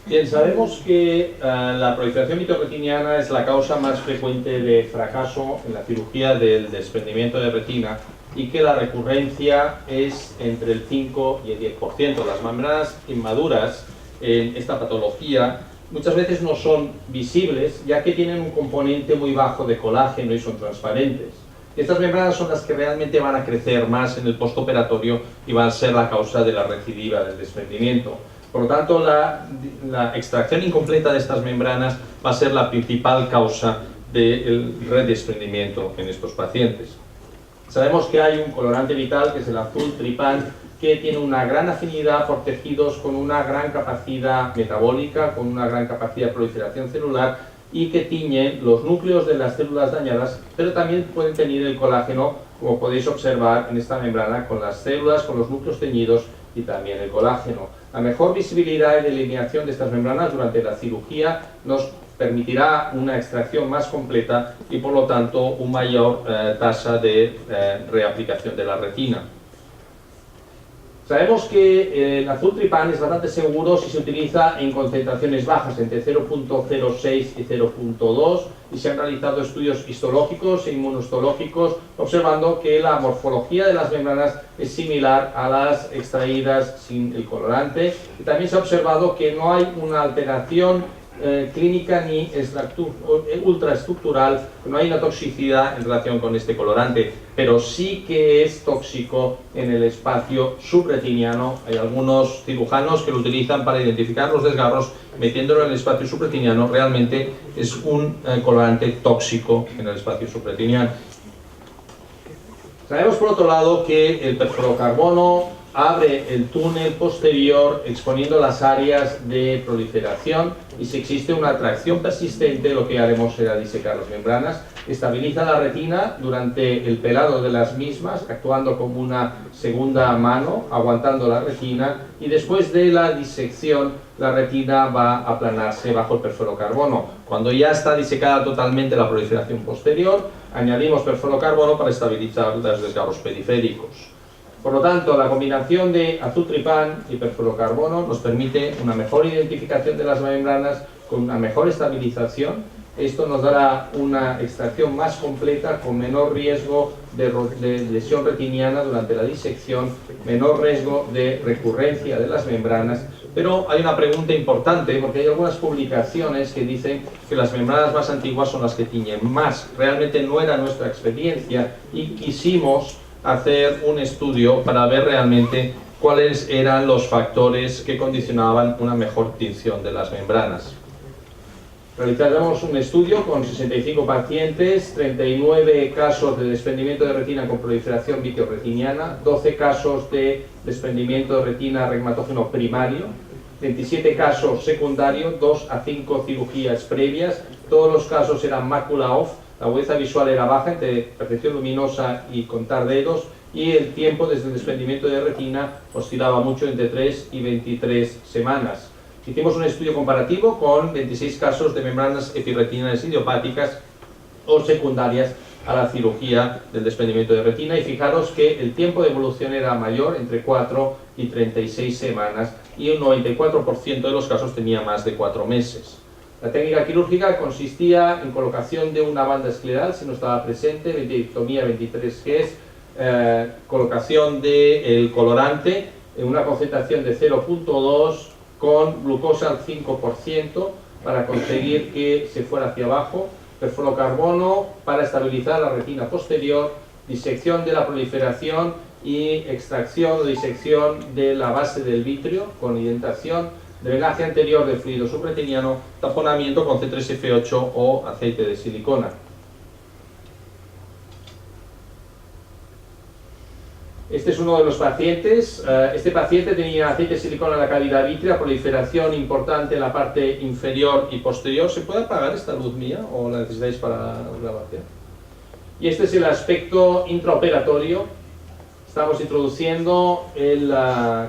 Bien, sabemos que la proliferación vitroretiniana es la causa más frecuente de fracaso en la cirugía del desprendimiento de retina y que la recurrencia es entre el 5 y el 10%. Las membranas inmaduras en esta patología muchas veces no son visibles, ya que tienen un componente muy bajo de colágeno y son transparentes. Estas membranas son las que realmente van a crecer más en el postoperatorio y van a ser la causa de la recidiva del desprendimiento. Por lo tanto, la extracción incompleta de estas membranas va a ser la principal causa del redesprendimiento en estos pacientes. Sabemos que hay un colorante vital, que es el azul tripán, que tiene una gran afinidad por tejidos con una gran capacidad metabólica, con una gran capacidad de proliferación celular y que tiñen los núcleos de las células dañadas, pero también pueden teñir el colágeno, como podéis observar en esta membrana, con las células, con los núcleos teñidos y también el colágeno. La mejor visibilidad y delineación de estas membranas durante la cirugía nos permitirá una extracción más completa y por lo tanto una mayor tasa de reaplicación de la retina. Sabemos que el azul tripán es bastante seguro si se utiliza en concentraciones bajas, entre 0.06 y 0.2, y se han realizado estudios histológicos e inmunohistológicos observando que la morfología de las membranas es similar a las extraídas sin el colorante, y también se ha observado que no hay una alteración clínica ni ultraestructural, no hay una toxicidad en relación con este colorante, pero sí que es tóxico en el espacio subretiniano. Hay algunos cirujanos que lo utilizan para identificar los desgarros metiéndolo en el espacio subretiniano. Realmente es un colorante tóxico en el espacio subretiniano. Sabemos por otro lado que el perfluorocarbono abre el túnel posterior exponiendo las áreas de proliferación, y si existe una atracción persistente lo que haremos será disecar las membranas. Estabiliza la retina durante el pelado de las mismas, actuando como una segunda mano, aguantando la retina, y después de la disección la retina va a aplanarse bajo el perfluorocarbono. Cuando ya está disecada totalmente la proliferación posterior, añadimos perfluorocarbono para estabilizar los desgarros periféricos. Por lo tanto, la combinación de azul tripán y perfluorocarbono nos permite una mejor identificación de las membranas con una mejor estabilización. Esto nos dará una extracción más completa, con menor riesgo de lesión retiniana durante la disección, menor riesgo de recurrencia de las membranas. Pero hay una pregunta importante, porque hay algunas publicaciones que dicen que las membranas más antiguas son las que tiñen más. Realmente no era nuestra experiencia y quisimos hacer un estudio para ver realmente cuáles eran los factores que condicionaban una mejor tinción de las membranas. Realizamos un estudio con 65 pacientes, 39 casos de desprendimiento de retina con proliferación vitroretiniana, 12 casos de desprendimiento de retina regmatógeno primario, 27 casos secundarios, 2 a 5 cirugías previas. Todos los casos eran mácula off, la agudeza visual era baja entre percepción luminosa y contar dedos, y el tiempo desde el desprendimiento de retina oscilaba mucho entre 3 y 23 semanas. Hicimos un estudio comparativo con 26 casos de membranas epirretinianas idiopáticas o secundarias a la cirugía del desprendimiento de retina, y fijaros que el tiempo de evolución era mayor, entre 4 y 36 semanas, y un 94% de los casos tenía más de 4 meses. La técnica quirúrgica consistía en colocación de una banda escleral, si no estaba presente, vitrectomía 23, que es colocación del colorante en una concentración de 0.2 con glucosa al 5% para conseguir que se fuera hacia abajo, perfluorocarbono para estabilizar la retina posterior, disección de la proliferación y extracción o disección de la base del vítreo con indentación, drenaje anterior del fluido subretiniano, taponamiento con C3F8 o aceite de silicona. Este es uno de los pacientes. Este paciente tenía aceite de silicona en la cavidad vítrea, proliferación importante en la parte inferior y posterior. ¿Se puede apagar esta luz mía o la necesitáis para la grabación? Y este es el aspecto intraoperatorio. Estamos introduciendo el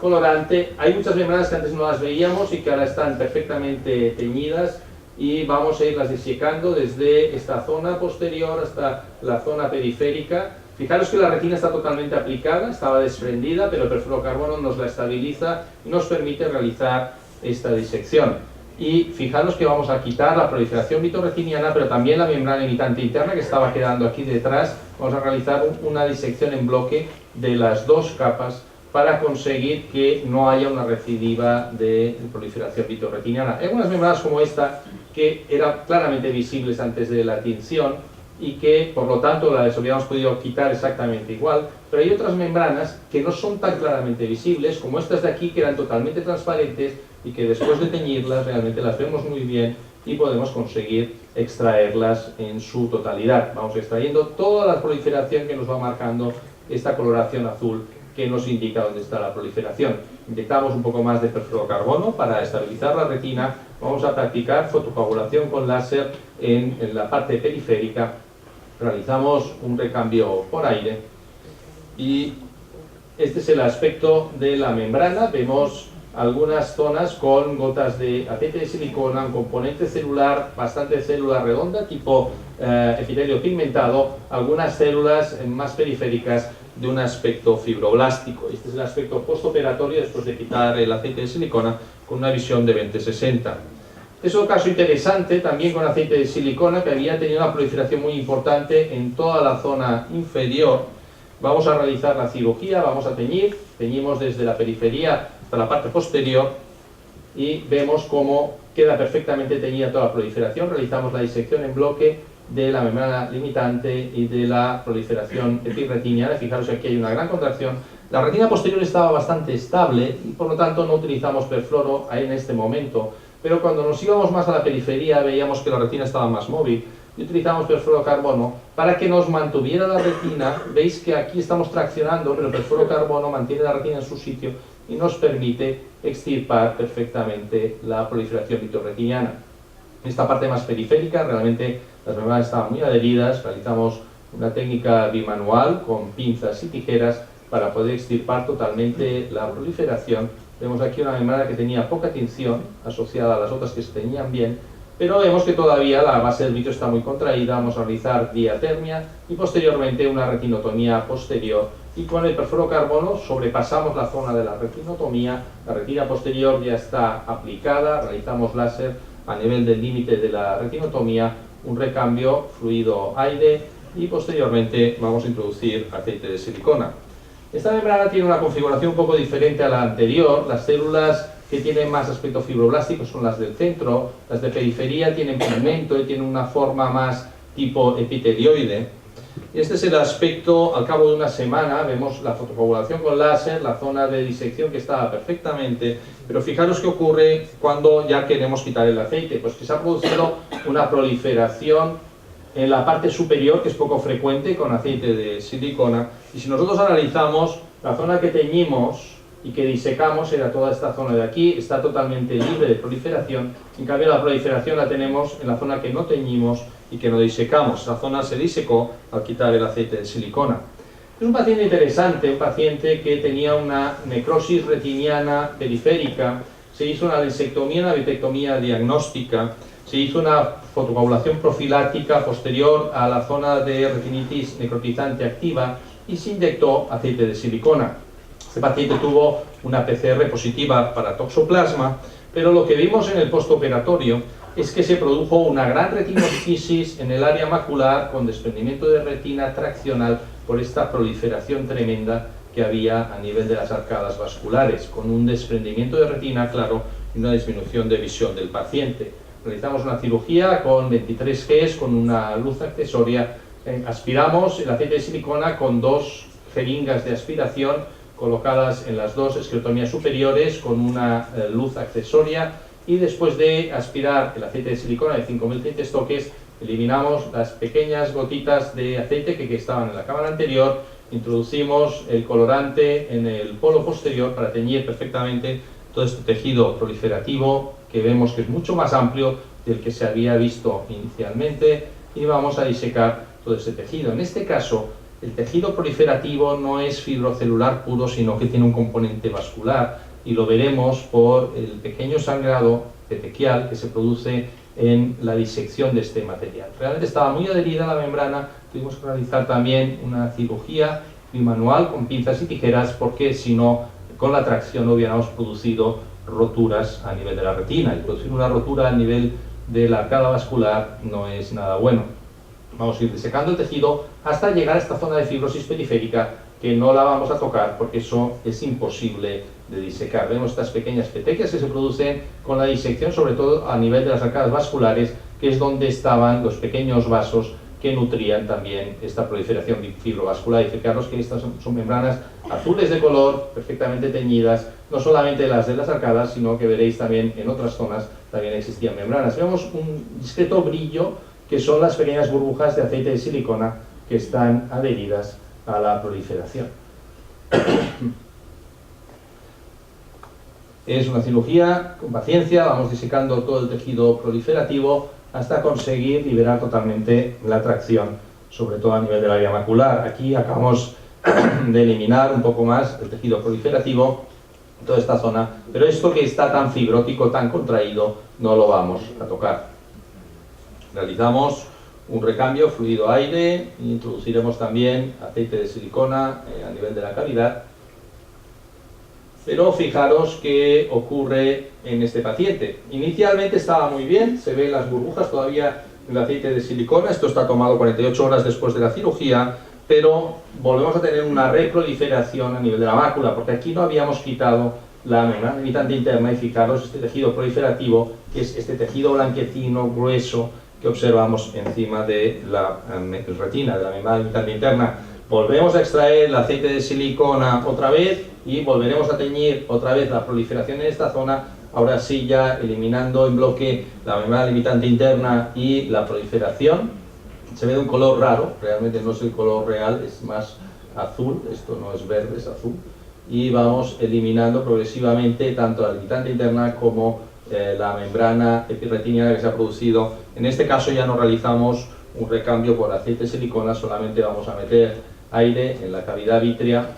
colorante. Hay muchas membranas que antes no las veíamos y que ahora están perfectamente teñidas, y vamos a irlas disecando desde esta zona posterior hasta la zona periférica. Fijaros que la retina está totalmente aplicada, estaba desprendida, pero el perfluorocarbono nos la estabiliza y nos permite realizar esta disección. Y fijaros que vamos a quitar la proliferación vitroretiniana, pero también la membrana limitante interna que estaba quedando aquí detrás. Vamos a realizar una disección en bloque de las dos capas para conseguir que no haya una recidiva de proliferación vitroretiniana. Hay algunas membranas como esta que eran claramente visibles antes de la tinción y que por lo tanto las hubiéramos podido quitar exactamente igual, pero hay otras membranas que no son tan claramente visibles como estas de aquí, que eran totalmente transparentes y que después de teñirlas realmente las vemos muy bien y podemos conseguir extraerlas en su totalidad. Vamos extrayendo toda la proliferación que nos va marcando esta coloración azul que nos indica dónde está la proliferación. Inyectamos un poco más de perfluorocarbono para estabilizar la retina. Vamos a practicar fotocoagulación con láser en la parte periférica. Realizamos un recambio por aire y este es el aspecto de la membrana. Vemos algunas zonas con gotas de aceite de silicona, un componente celular, bastante célula redonda, tipo epitelio pigmentado, algunas células más periféricas de un aspecto fibroblástico. Este es el aspecto postoperatorio después de quitar el aceite de silicona con una visión de 20-60. Es un caso interesante también con aceite de silicona que había tenido una proliferación muy importante en toda la zona inferior. Vamos a realizar la cirugía, vamos a teñir, teñimos desde la periferia hasta la parte posterior y vemos cómo queda perfectamente teñida toda la proliferación. Realizamos la disección en bloque de la membrana limitante y de la proliferación epirretiniana. Fijaros que aquí hay una gran contracción. La retina posterior estaba bastante estable y por lo tanto no utilizamos perfluoro en este momento, pero cuando nos íbamos más a la periferia veíamos que la retina estaba más móvil y utilizamos perfluorocarbono para que nos mantuviera la retina. Veis que aquí estamos traccionando, pero el perfluorocarbono mantiene la retina en su sitio y nos permite extirpar perfectamente la proliferación vitroretiniana. En esta parte más periférica realmente las membranas estaban muy adheridas. Realizamos una técnica bimanual con pinzas y tijeras para poder extirpar totalmente la proliferación. Vemos aquí una membrana que tenía poca tinción asociada a las otras que se teñían bien, pero vemos que todavía la base del vitro está muy contraída. Vamos a realizar diatermia y posteriormente una retinotomía posterior, y con el perfluorocarbono sobrepasamos la zona de la retinotomía. La retina posterior ya está aplicada, realizamos láser a nivel del límite de la retinotomía, un recambio fluido-aire y posteriormente vamos a introducir aceite de silicona. Esta membrana tiene una configuración un poco diferente a la anterior. Las células que tienen más aspecto fibroblástico son las del centro, las de periferia tienen pigmento y tienen una forma más tipo epitelioide. Este es el aspecto al cabo de una semana. Vemos la fotocoagulación con láser, la zona de disección que estaba perfectamente, pero fijaros qué ocurre cuando ya queremos quitar el aceite, pues que se ha producido una proliferación en la parte superior que es poco frecuente con aceite de silicona, y si nosotros analizamos la zona que teñimos y que disecamos era toda esta zona de aquí, está totalmente libre de proliferación. En cambio la proliferación la tenemos en la zona que no teñimos y que no disecamos. Esa zona se disecó al quitar el aceite de silicona. Es un paciente interesante, un paciente que tenía una necrosis retiniana periférica. Se hizo una disectomía, una vitrectomía diagnóstica, se hizo una fotocoagulación profiláctica posterior a la zona de retinitis necrotizante activa y se inyectó aceite de silicona. Este paciente tuvo una PCR positiva para toxoplasma, pero lo que vimos en el postoperatorio es que se produjo una gran retinoptisis en el área macular con desprendimiento de retina traccional por esta proliferación tremenda que había a nivel de las arcadas vasculares, con un desprendimiento de retina claro y una disminución de visión del paciente. Realizamos una cirugía con 23 Gs, con una luz accesoria. Aspiramos el aceite de silicona con 2 jeringas de aspiración colocadas en las 2 esclerotomías superiores con una luz accesoria, y después de aspirar el aceite de silicona de 5.100 toques, eliminamos las pequeñas gotitas de aceite que estaban en la cámara anterior, introducimos el colorante en el polo posterior para teñir perfectamente todo este tejido proliferativo que vemos que es mucho más amplio del que se había visto inicialmente, y vamos a disecar todo este tejido. En este caso, el tejido proliferativo no es fibrocelular puro, sino que tiene un componente vascular, y lo veremos por el pequeño sangrado petequial que se produce en la disección de este material. Realmente estaba muy adherida a la membrana, tuvimos que realizar también una cirugía bimanual con pinzas y tijeras, porque si no, con la tracción hubiéramos producido roturas a nivel de la retina, y producir una rotura a nivel de la arcada vascular no es nada bueno. Vamos a ir disecando el tejido hasta llegar a esta zona de fibrosis periférica, que no la vamos a tocar porque eso es imposible de disecar. Vemos estas pequeñas petequias que se producen con la disección, sobre todo a nivel de las arcadas vasculares, que es donde estaban los pequeños vasos que nutrían también esta proliferación fibrovascular. Y fijaros que estas son membranas azules de color, perfectamente teñidas, no solamente las de las arcadas, sino que veréis también en otras zonas también existían membranas. Vemos un discreto brillo, que son las pequeñas burbujas de aceite de silicona que están adheridas a la proliferación. Es una cirugía con paciencia, vamos disecando todo el tejido proliferativo hasta conseguir liberar totalmente la tracción, sobre todo a nivel de la vía macular. Aquí acabamos de eliminar un poco más el tejido proliferativo, toda esta zona, pero esto que está tan fibrótico, tan contraído, no lo vamos a tocar. Realizamos un recambio fluido-aire e introduciremos también aceite de silicona a nivel de la cavidad. Pero fijaros qué ocurre en este paciente. Inicialmente estaba muy bien, se ven las burbujas todavía en el aceite de silicona. Esto está tomado 48 horas después de la cirugía, pero volvemos a tener una reproliferación a nivel de la mácula, porque aquí no habíamos quitado la membrana limitante interna, y fijaros este tejido proliferativo, que es este tejido blanquecino, grueso, que observamos encima de la retina, de la membrana limitante interna. Volvemos a extraer el aceite de silicona otra vez y volveremos a teñir otra vez la proliferación en esta zona, ahora sí ya eliminando en bloque la membrana limitante interna y la proliferación. Se ve de un color raro, realmente no es el color real, es más azul, esto no es verde, es azul, y vamos eliminando progresivamente tanto la limitante interna como la membrana epirretiniana que se ha producido. En este caso ya no realizamos un recambio por aceite de silicona, solamente vamos a meter aire en la cavidad vítrea,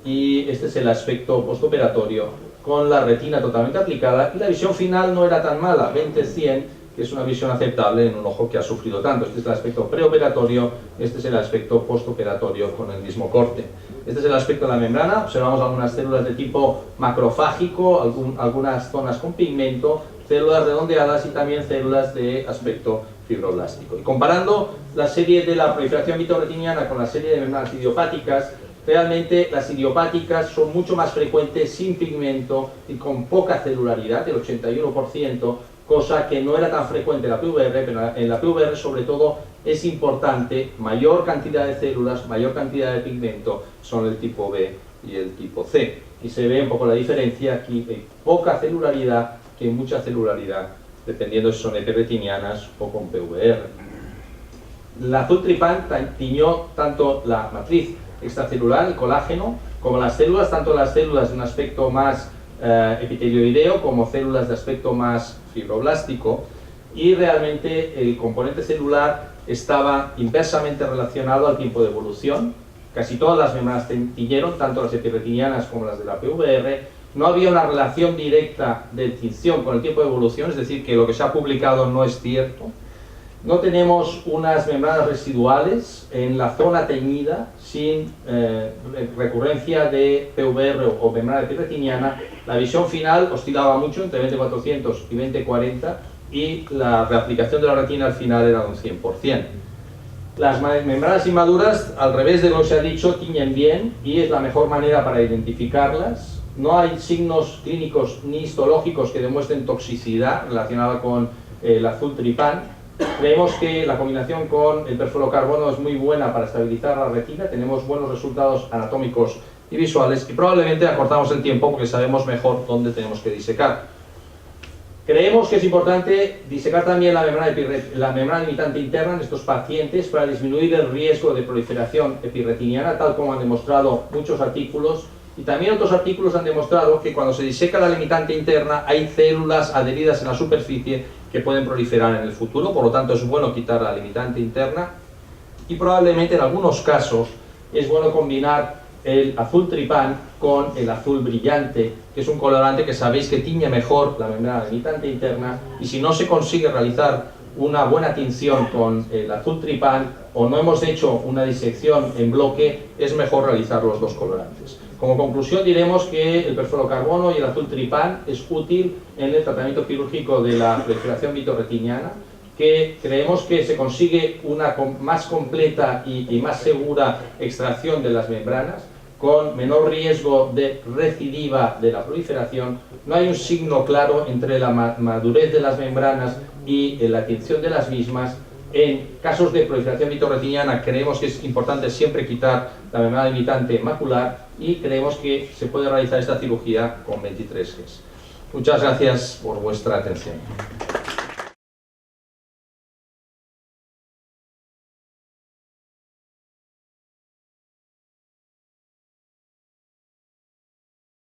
y este es el aspecto postoperatorio con la retina totalmente aplicada, y la visión final no era tan mala, 20-100, que es una visión aceptable en un ojo que ha sufrido tanto. Este es el aspecto preoperatorio, este es el aspecto postoperatorio con el mismo corte. Este es el aspecto de la membrana, observamos algunas células de tipo macrofágico, algunas zonas con pigmento, células redondeadas y también células de aspecto fibroblástico. Y comparando la serie de la proliferación vitreoretiniana con la serie de membranas idiopáticas, realmente las idiopáticas son mucho más frecuentes sin pigmento y con poca celularidad, el 81%, cosa que no era tan frecuente en la PVR, pero en la PVR sobre todo es importante mayor cantidad de células, mayor cantidad de pigmento, son el tipo B y el tipo C. Y se ve un poco la diferencia, aquí hay poca celularidad que mucha celularidad, dependiendo si son epirretinianas o con PVR. La azul-tripán tiñó tanto la matriz extracelular, el colágeno, como las células, tanto las células de un aspecto más epitelioideo como células de aspecto más fibroblástico, y realmente el componente celular estaba inversamente relacionado al tiempo de evolución. Casi todas las membranas tiñeron, tanto las epirretinianas como las de la PVR. No había una relación directa de tinción con el tiempo de evolución, es decir, que lo que se ha publicado no es cierto. No tenemos unas membranas residuales en la zona teñida sin recurrencia de PVR o membrana epirretiniana. La visión final oscilaba mucho entre 20-400 y 20-40, y la reaplicación de la retina al final era de un 100%. Las membranas inmaduras, al revés de lo que se ha dicho, tiñen bien y es la mejor manera para identificarlas. No hay signos clínicos ni histológicos que demuestren toxicidad relacionada con el azul-tripán. Creemos que la combinación con el perfluorocarbono es muy buena para estabilizar la retina, tenemos buenos resultados anatómicos y visuales, y probablemente acortamos el tiempo porque sabemos mejor dónde tenemos que disecar. Creemos que es importante disecar también la membrana limitante interna en estos pacientes para disminuir el riesgo de proliferación epirretiniana, tal como han demostrado muchos artículos, y también otros artículos han demostrado que cuando se diseca la limitante interna hay células adheridas en la superficie que pueden proliferar en el futuro. Por lo tanto es bueno quitar la limitante interna, y probablemente en algunos casos es bueno combinar el azul-tripán con el azul brillante, que es un colorante que sabéis que tiñe mejor la membrana limitante interna, y si no se consigue realizar una buena tinción con el azul-tripán o no hemos hecho una disección en bloque, es mejor realizar los dos colorantes. Como conclusión diremos que el perfluorocarbono y el azul tripán es útil en el tratamiento quirúrgico de la proliferación vitorretiniana, que creemos que se consigue una más completa y más segura extracción de las membranas, con menor riesgo de recidiva de la proliferación. No hay un signo claro entre la madurez de las membranas y la tinción de las mismas. En casos de proliferación vitorretiniana creemos que es importante siempre quitar la membrana limitante macular y creemos que se puede realizar esta cirugía con 23 Gs. Muchas gracias por vuestra atención.